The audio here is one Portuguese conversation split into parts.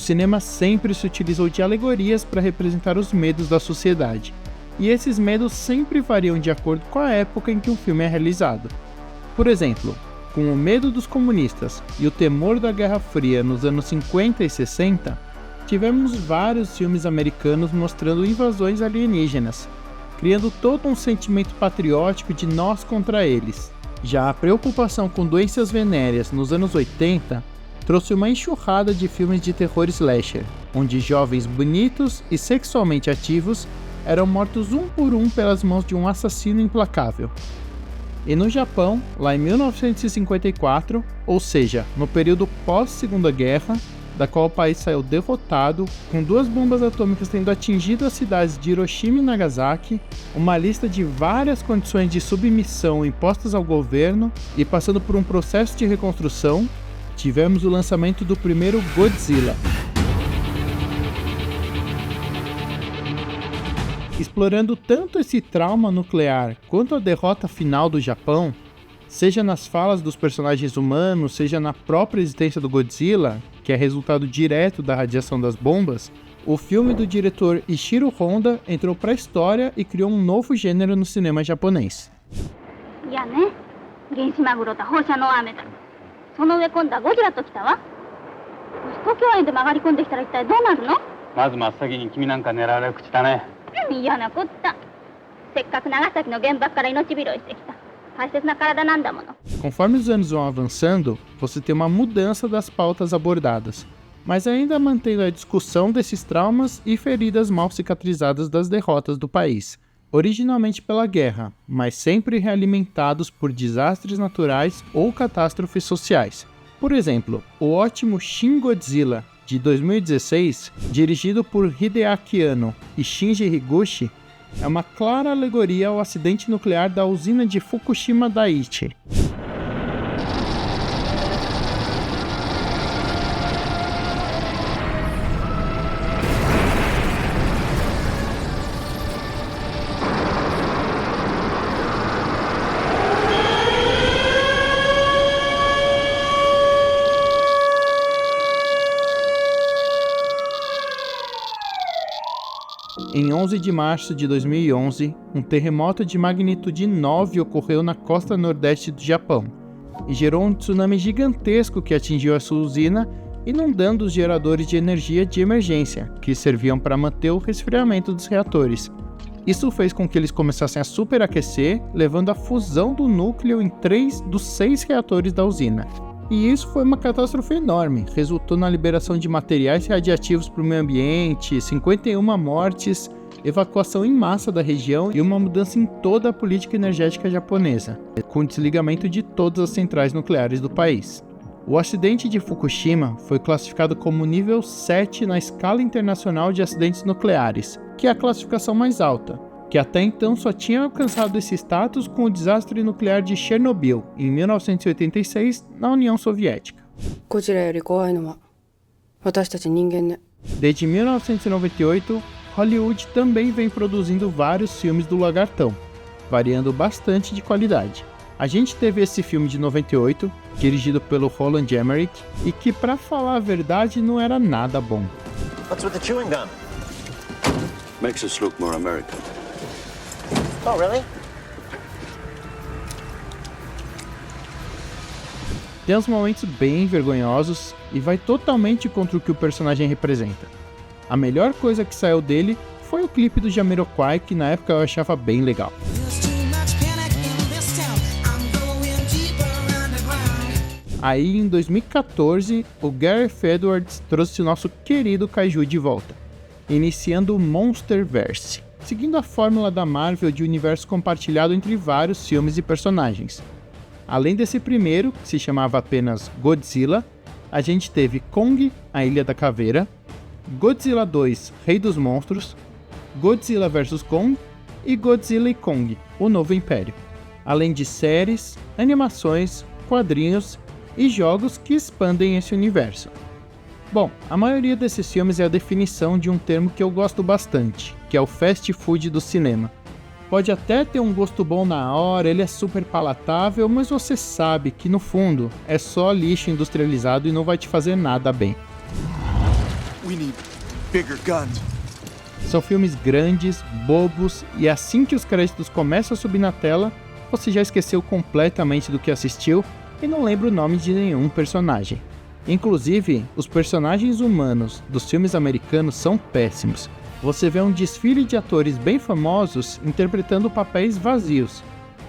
cinema sempre se utilizou de alegorias para representar os medos da sociedade, e esses medos sempre variam de acordo com a época em que um filme é realizado. Por exemplo, com o medo dos comunistas e o temor da Guerra Fria nos anos 50 e 60, tivemos vários filmes americanos mostrando invasões alienígenas, criando todo um sentimento patriótico de nós contra eles. Já a preocupação com doenças venéreas nos anos 80 trouxe uma enxurrada de filmes de terror slasher, onde jovens bonitos e sexualmente ativos eram mortos um por um pelas mãos de um assassino implacável. E no Japão, lá em 1954, ou seja, no período pós-Segunda Guerra, da qual o país saiu derrotado, com 2 bombas atômicas tendo atingido as cidades de Hiroshima e Nagasaki, uma lista de várias condições de submissão impostas ao governo e passando por um processo de reconstrução, tivemos o lançamento do primeiro Godzilla. Explorando tanto esse trauma nuclear quanto a derrota final do Japão, seja nas falas dos personagens humanos, seja na própria existência do Godzilla, que é resultado direto da radiação das bombas, o filme do diretor Ishiro Honda entrou para a história e criou um novo gênero no cinema japonês. Conforme os anos vão avançando, você tem uma mudança das pautas abordadas, mas ainda mantendo a discussão desses traumas e feridas mal cicatrizadas das derrotas do país, originalmente pela guerra, mas sempre realimentados por desastres naturais ou catástrofes sociais. Por exemplo, o ótimo Shin Godzilla, de 2016, dirigido por Hideaki Anno e Shinji Higuchi, é uma clara alegoria ao acidente nuclear da usina de Fukushima Daiichi. Em 11 de março de 2011, um terremoto de magnitude 9 ocorreu na costa nordeste do Japão e gerou um tsunami gigantesco que atingiu essa usina, inundando os geradores de energia de emergência, que serviam para manter o resfriamento dos reatores. Isso fez com que eles começassem a superaquecer, levando à fusão do núcleo em 3 dos 6 reatores da usina. E isso foi uma catástrofe enorme, resultou na liberação de materiais radiativos para o meio ambiente, 51 mortes, evacuação em massa da região e uma mudança em toda a política energética japonesa, com o desligamento de todas as centrais nucleares do país. O acidente de Fukushima foi classificado como nível 7 na escala internacional de acidentes nucleares, que é a classificação mais alta, que até então só tinha alcançado esse status com o desastre nuclear de Chernobyl, em 1986, na União Soviética. Desde 1998, Hollywood também vem produzindo vários filmes do lagartão, variando bastante de qualidade. A gente teve esse filme de 98, dirigido pelo Roland Emmerich, e que, pra falar a verdade, não era nada bom. What's with the chewing gum? Makes us look more American. Oh, really? Tem uns momentos bem vergonhosos e vai totalmente contra o que o personagem representa. A melhor coisa que saiu dele foi o clipe do Jamiroquai, que na época eu achava bem legal. Aí em 2014, o Gareth Edwards trouxe o nosso querido Kaiju de volta, iniciando o Monsterverse, seguindo a fórmula da Marvel de universo compartilhado entre vários filmes e personagens. Além desse primeiro, que se chamava apenas Godzilla, a gente teve Kong, a Ilha da Caveira, Godzilla 2, Rei dos Monstros, Godzilla vs Kong e Godzilla e Kong, o Novo Império, além de séries, animações, quadrinhos e jogos que expandem esse universo. Bom, a maioria desses filmes é a definição de um termo que eu gosto bastante, que é o fast food do cinema. Pode até ter um gosto bom na hora, ele é super palatável, mas você sabe que no fundo é só lixo industrializado e não vai te fazer nada bem. We need bigger guns. São filmes grandes, bobos, e assim que os créditos começam a subir na tela, você já esqueceu completamente do que assistiu e não lembra o nome de nenhum personagem. Inclusive, os personagens humanos dos filmes americanos são péssimos. Você vê um desfile de atores bem famosos interpretando papéis vazios,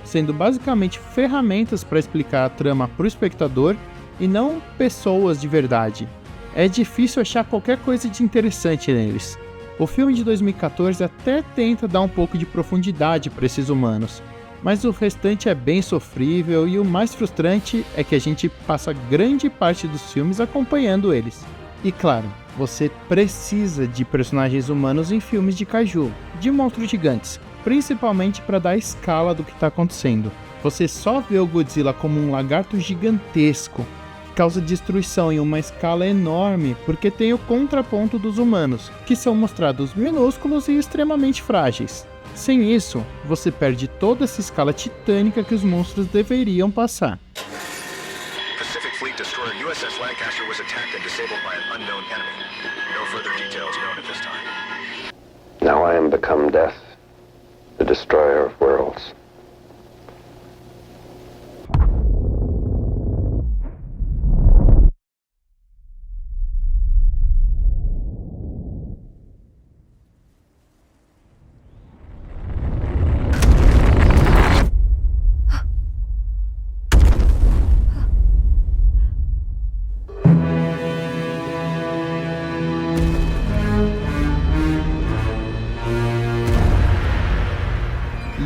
sendo basicamente ferramentas para explicar a trama para o espectador e não pessoas de verdade. É difícil achar qualquer coisa de interessante neles. O filme de 2014 até tenta dar um pouco de profundidade para esses humanos, mas o restante é bem sofrível e o mais frustrante é que a gente passa grande parte dos filmes acompanhando eles. E claro, você precisa de personagens humanos em filmes de kaiju, de monstros gigantes, principalmente para dar escala do que está acontecendo. Você só vê o Godzilla como um lagarto gigantesco, que causa destruição em uma escala enorme porque tem o contraponto dos humanos, que são mostrados minúsculos e extremamente frágeis. Sem isso, você perde toda essa escala titânica que os monstros deveriam passar. Pacific Fleet destroyer USS Lancaster was attacked and disabled by an unknown enemy. No further details known at this time. Now I am become death, the destroyer of worlds.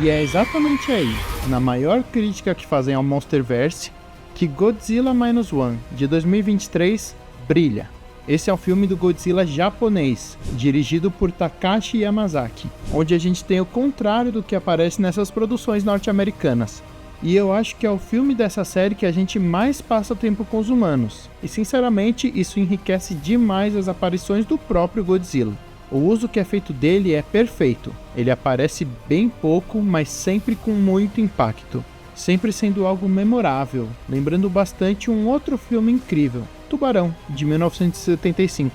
E é exatamente aí, na maior crítica que fazem ao Monsterverse, que Godzilla Minus One, de 2023, brilha. Esse é um filme do Godzilla japonês, dirigido por Takashi Yamazaki, onde a gente tem o contrário do que aparece nessas produções norte-americanas. E eu acho que é o filme dessa série que a gente mais passa tempo com os humanos, e sinceramente isso enriquece demais as aparições do próprio Godzilla. O uso que é feito dele é perfeito. Ele aparece bem pouco, mas sempre com muito impacto. Sempre sendo algo memorável, lembrando bastante um outro filme incrível, Tubarão, de 1975,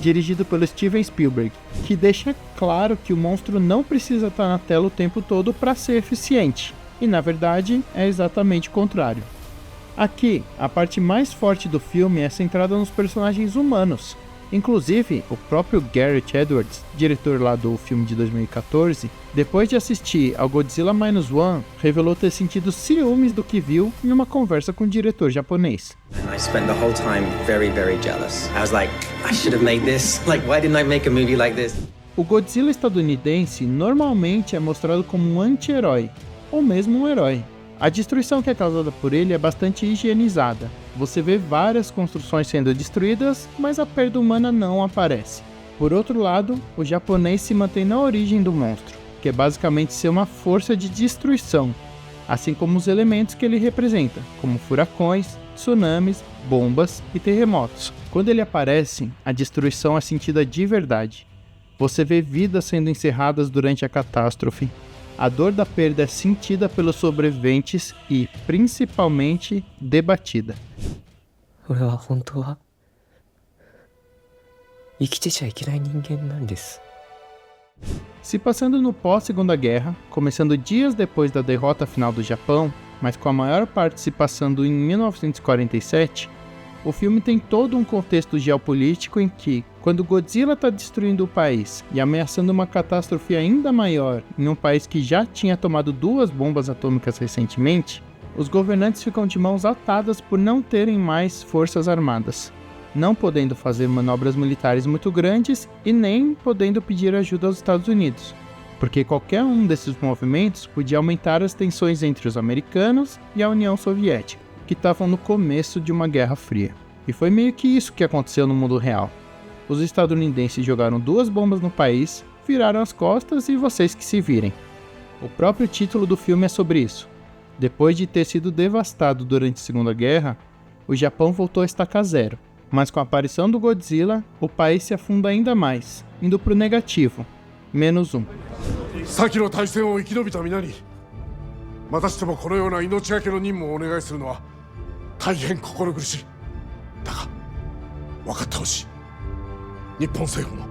dirigido pelo Steven Spielberg, que deixa claro que o monstro não precisa estar na tela o tempo todo para ser eficiente. E na verdade, é exatamente o contrário. Aqui, a parte mais forte do filme é centrada nos personagens humanos. Inclusive, o próprio Gareth Edwards, diretor lá do filme de 2014, depois de assistir ao Godzilla Minus One, revelou ter sentido ciúmes do que viu em uma conversa com o diretor japonês. I spent the whole time very, very jealous. I was like, I should have made this. Like, why didn't I make a movie like this? O Godzilla estadunidense normalmente é mostrado como um anti-herói, ou mesmo um herói. A destruição que é causada por ele é bastante higienizada. Você vê várias construções sendo destruídas, mas a perda humana não aparece. Por outro lado, o japonês se mantém na origem do monstro, que é basicamente ser uma força de destruição, assim como os elementos que ele representa, como furacões, tsunamis, bombas e terremotos. Quando ele aparece, a destruição é sentida de verdade. Você vê vidas sendo encerradas durante a catástrofe. A dor da perda é sentida pelos sobreviventes e, principalmente, debatida. Se passando no pós-Segunda Guerra, começando dias depois da derrota final do Japão, mas com a maior parte se passando em 1947, o filme tem todo um contexto geopolítico em que, quando Godzilla está destruindo o país e ameaçando uma catástrofe ainda maior em um país que já tinha tomado 2 bombas atômicas recentemente, os governantes ficam de mãos atadas por não terem mais forças armadas, não podendo fazer manobras militares muito grandes e nem podendo pedir ajuda aos Estados Unidos, porque qualquer um desses movimentos podia aumentar as tensões entre os americanos e a União Soviética, que estavam no começo de uma Guerra Fria. E foi meio que isso que aconteceu no mundo real. Os estadunidenses jogaram 2 bombas no país, viraram as costas e vocês que se virem. O próprio título do filme é sobre isso. Depois de ter sido devastado durante a Segunda Guerra, o Japão voltou a estaca zero. Mas com a aparição do Godzilla, o país se afunda ainda mais, indo pro negativo, -1. 先の大戦を生き延びた皆にまたしてもこのような命がけの任務をお願いするのは大変心苦しい。だが分かってほしい。日本政府も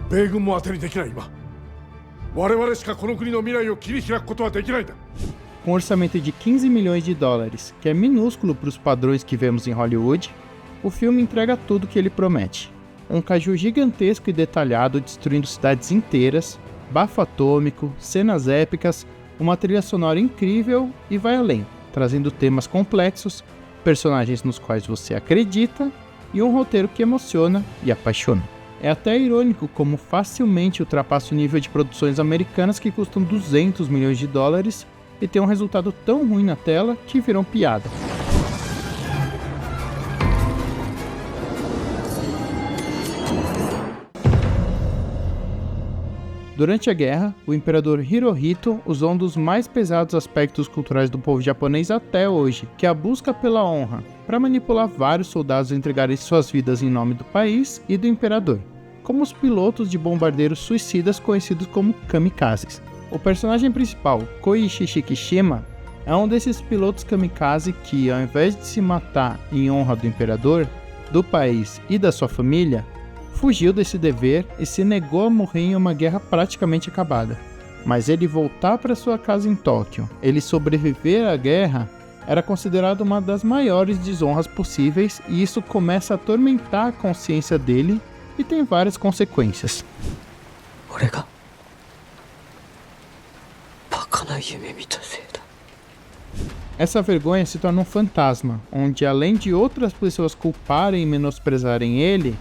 米軍も当てにできない今、我々しかこの国の未来を切り開くことはできないんだ。 Com um orçamento de 15 milhões de dólares, que é minúsculo para os padrões que vemos em Hollywood, o filme entrega tudo que ele promete. Um kaiju gigantesco e detalhado destruindo cidades inteiras, bafo atômico, cenas épicas, uma trilha sonora incrível e vai além, trazendo temas complexos, personagens nos quais você acredita e um roteiro que emociona e apaixona. É até irônico como facilmente ultrapassa o nível de produções americanas que custam 200 milhões de dólares e tem um resultado tão ruim na tela que viram piada. Durante a guerra, o imperador Hirohito usou um dos mais pesados aspectos culturais do povo japonês até hoje, que é a busca pela honra, para manipular vários soldados a entregarem suas vidas em nome do país e do imperador, como os pilotos de bombardeiros suicidas conhecidos como kamikazes. O personagem principal, Koichi Shikishima, é um desses pilotos kamikaze que, ao invés de se matar em honra do imperador, do país e da sua família, fugiu desse dever e se negou a morrer em uma guerra praticamente acabada. Mas ele voltar para sua casa em Tóquio, ele sobreviver à guerra, era considerado uma das maiores desonras possíveis e isso começa a atormentar a consciência dele e tem várias consequências. Essa vergonha se torna um fantasma, onde além de outras pessoas culparem e menosprezarem ele,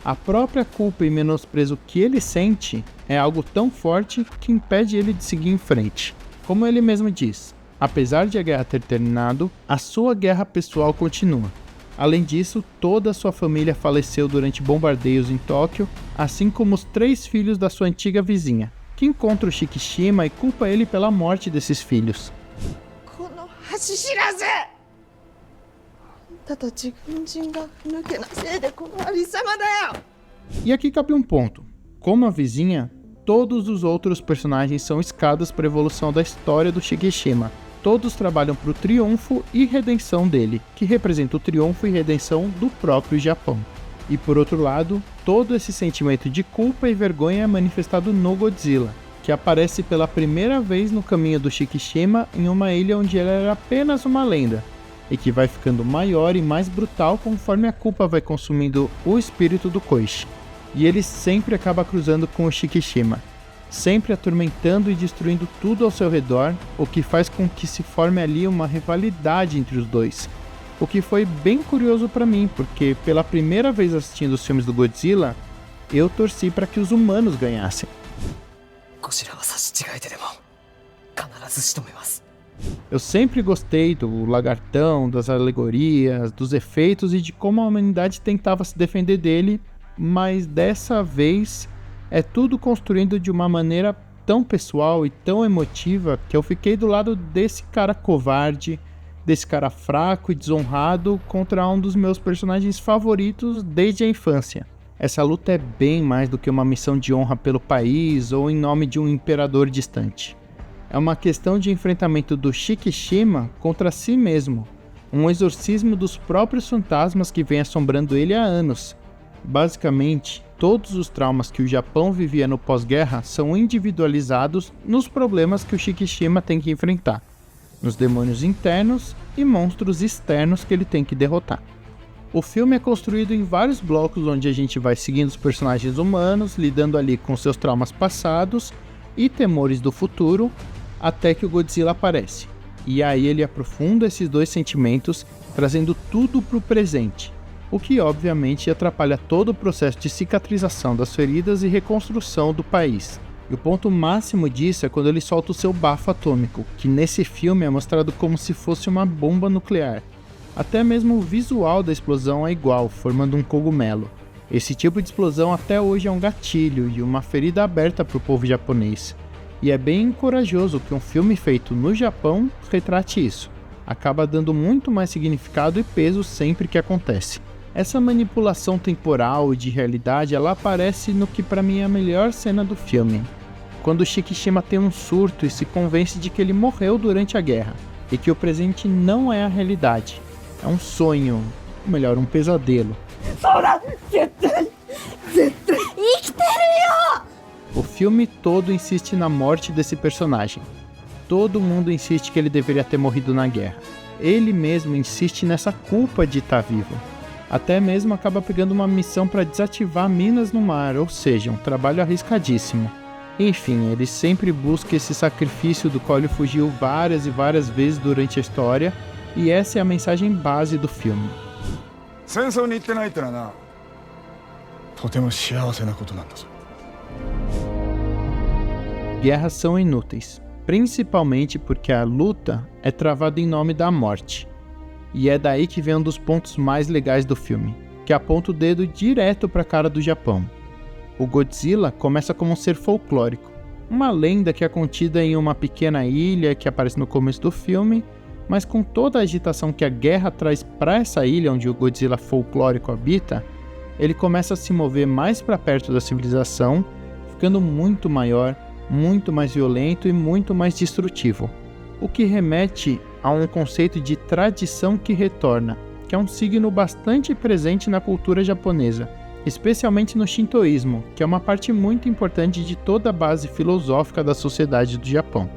a própria culpa e menosprezo que ele sente é algo tão forte que impede ele de seguir em frente. Como ele mesmo diz, apesar de a guerra ter terminado, a sua guerra pessoal continua. Além disso, toda a sua família faleceu durante bombardeios em Tóquio, assim como os 3 filhos da sua antiga vizinha, que encontra o Shikishima e culpa ele pela morte desses filhos. E aqui cabe um ponto. Como a vizinha, todos os outros personagens são escadas para a evolução da história do Shikishima. Todos trabalham para o triunfo e redenção dele, que representa o triunfo e redenção do próprio Japão. E por outro lado, todo esse sentimento de culpa e vergonha é manifestado no Godzilla, que aparece pela primeira vez no caminho do Shikishima em uma ilha onde ele era apenas uma lenda, e que vai ficando maior e mais brutal conforme a culpa vai consumindo o espírito do Koichi. E ele sempre acaba cruzando com o Shikishima, sempre atormentando e destruindo tudo ao seu redor, o que faz com que se forme ali uma rivalidade entre os dois. O que foi bem curioso para mim, porque pela primeira vez assistindo os filmes do Godzilla, eu torci para que os humanos ganhassem. Eu sempre gostei do lagartão, das alegorias, dos efeitos e de como a humanidade tentava se defender dele, mas dessa vez é tudo construído de uma maneira tão pessoal e tão emotiva que eu fiquei do lado desse cara covarde, desse cara fraco e desonrado contra um dos meus personagens favoritos desde a infância. Essa luta é bem mais do que uma missão de honra pelo país ou em nome de um imperador distante. É uma questão de enfrentamento do Shikishima contra si mesmo, um exorcismo dos próprios fantasmas que vem assombrando ele há anos. Basicamente, todos os traumas que o Japão vivia no pós-guerra são individualizados nos problemas que o Shikishima tem que enfrentar, nos demônios internos e monstros externos que ele tem que derrotar. O filme é construído em vários blocos onde a gente vai seguindo os personagens humanos, lidando ali com seus traumas passados e temores do futuro, até que o Godzilla aparece. E aí ele aprofunda esses dois sentimentos, trazendo tudo para o presente, o que obviamente atrapalha todo o processo de cicatrização das feridas e reconstrução do país. E o ponto máximo disso é quando ele solta o seu bafo atômico, que nesse filme é mostrado como se fosse uma bomba nuclear. Até mesmo o visual da explosão é igual, formando um cogumelo. Esse tipo de explosão até hoje é um gatilho e uma ferida aberta para o povo japonês. E é bem corajoso que um filme feito no Japão retrate isso. Acaba dando muito mais significado e peso sempre que acontece. Essa manipulação temporal e de realidade, ela aparece no que para mim é a melhor cena do filme. Quando Shikishima tem um surto e se convence de que ele morreu durante a guerra, e que o presente não é a realidade. É um sonho, ou melhor, um pesadelo. O filme todo insiste na morte desse personagem. Todo mundo insiste que ele deveria ter morrido na guerra. Ele mesmo insiste nessa culpa de estar vivo. Até mesmo acaba pegando uma missão para desativar minas no mar, ou seja, um trabalho arriscadíssimo. Enfim, ele sempre busca esse sacrifício do qual ele fugiu várias e várias vezes durante a história, e essa é a mensagem base do filme. 戦争に行ってないってのはな、とても幸せなことなんだぞ。 Guerras são inúteis, principalmente porque a luta é travada em nome da morte. E é daí que vem um dos pontos mais legais do filme, que aponta o dedo direto para a cara do Japão. O Godzilla começa como um ser folclórico, uma lenda que é contida em uma pequena ilha que aparece no começo do filme, mas com toda a agitação que a guerra traz para essa ilha onde o Godzilla folclórico habita, ele começa a se mover mais para perto da civilização, ficando muito maior, muito mais violento e muito mais destrutivo. O que remete a um conceito de tradição que retorna, que é um signo bastante presente na cultura japonesa, especialmente no Shintoísmo, que é uma parte muito importante de toda a base filosófica da sociedade do Japão.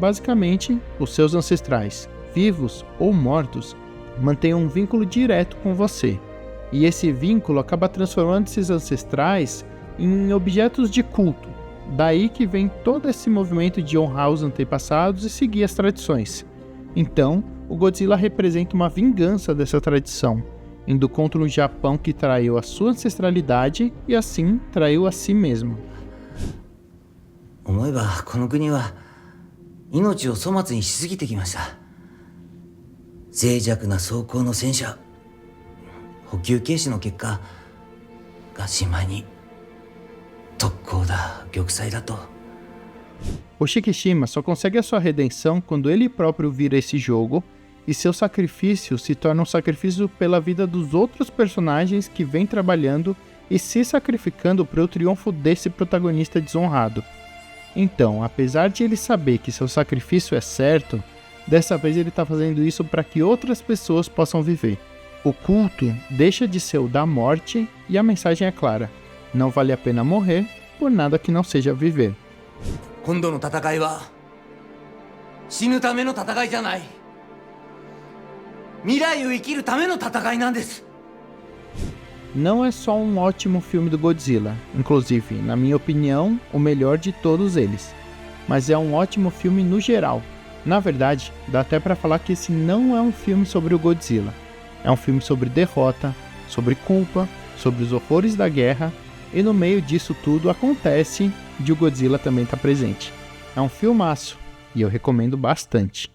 Basicamente, os seus ancestrais, vivos ou mortos, mantêm um vínculo direto com você, e esse vínculo acaba transformando esses ancestrais em objetos de culto. Daí que vem todo esse movimento de honrar os antepassados e seguir as tradições. Então, o Godzilla representa uma vingança dessa tradição, indo contra um Japão que traiu a sua ancestralidade e assim traiu a si mesmo. 思えばこの国は命を粗末にしすぎてきました。脆弱な装甲の戦車、補給軽視の結果、合心前に特攻だ、玉砕だと。 O Shikishima só consegue a sua redenção quando ele próprio vira esse jogo e seu sacrifício se torna um sacrifício pela vida dos outros personagens que vêm trabalhando e se sacrificando para o triunfo desse protagonista desonrado. Então, apesar de ele saber que seu sacrifício é certo, dessa vez ele está fazendo isso para que outras pessoas possam viver. O culto deixa de ser o da morte e a mensagem é clara: não vale a pena morrer por nada que não seja viver. 今度の戦いは死ぬための戦いじゃない。未来を生きるための戦いなんです。 Não é só um ótimo filme do Godzilla, inclusive, na minha opinião, o melhor de todos eles, mas é um ótimo filme no geral. Na verdade, dá até pra falar que esse não é um filme sobre o Godzilla. É um filme sobre derrota, sobre culpa, sobre os horrores da guerra, e no meio disso tudo acontece de o Godzilla também estar presente. É um filmaço, e eu recomendo bastante.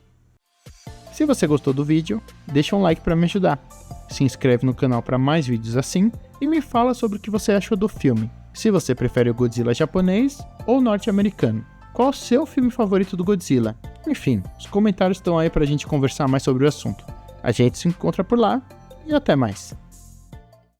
Se você gostou do vídeo, deixa um like para me ajudar. Se inscreve no canal para mais vídeos assim, e me fala sobre o que você achou do filme. Se você prefere o Godzilla japonês ou norte-americano. Qual o seu filme favorito do Godzilla? Enfim, os comentários estão aí pra gente conversar mais sobre o assunto. A gente se encontra por lá, e até mais.